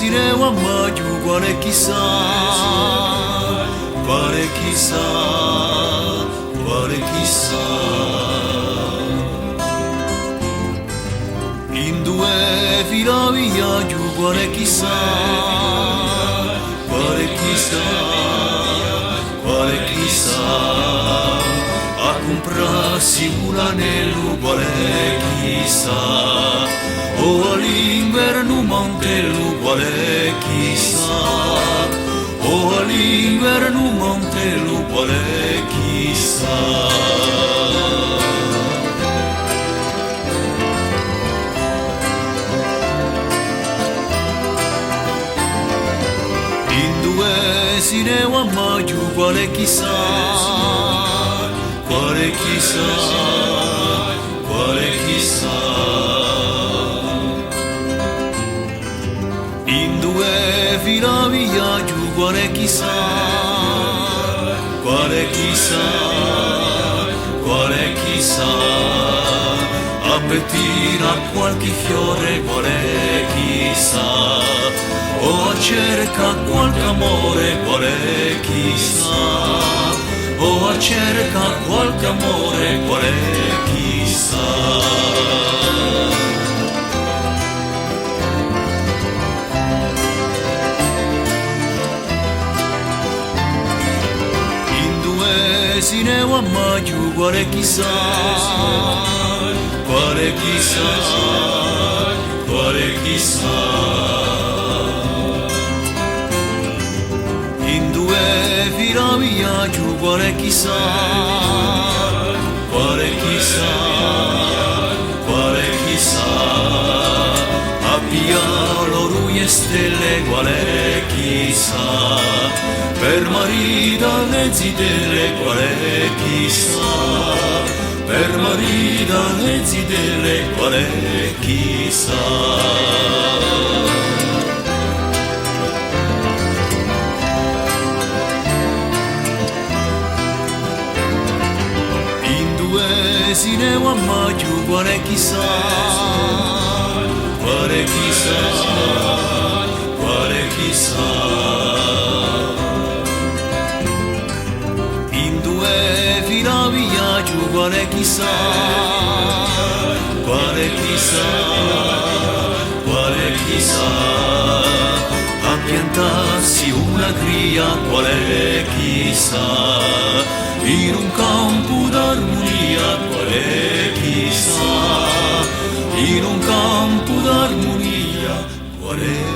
esine wa maju quale chissà, quale chissà, quale chissà. In due fila viaggio quale chissà, quale chissà, quale chissà. A comprarsi un anello quale chissà, o all'inverno un mantello quale chissà, o all'inverno un mantello quale chissà. Sine wa maju quale chissà, quale chissà, quale chissà. In due fila viaggio quale chissà, quale chissà, quale chissà. A pettina qualche fiore quale chissà, o cerca qualche amore quale chissà, o cerca qualche amore quale chissà. In due sine wa maju quale chissà, quale chissà, quale chissà. In due fila viaggio quale chissà, quale chissà, quale chissà. A piano lui e stelle quale chissà, per marito le zitelle quale chissà, per marito le zitelle quale chissà. Sine wa maju quale chissà, quale chissà, quale chissà. In due fila viaggio quale chissà, quale chissà, quale chissà. A piantarsi una cria quale chissà, in un campo d'armonia quale chissà, in un campo d'armonia quale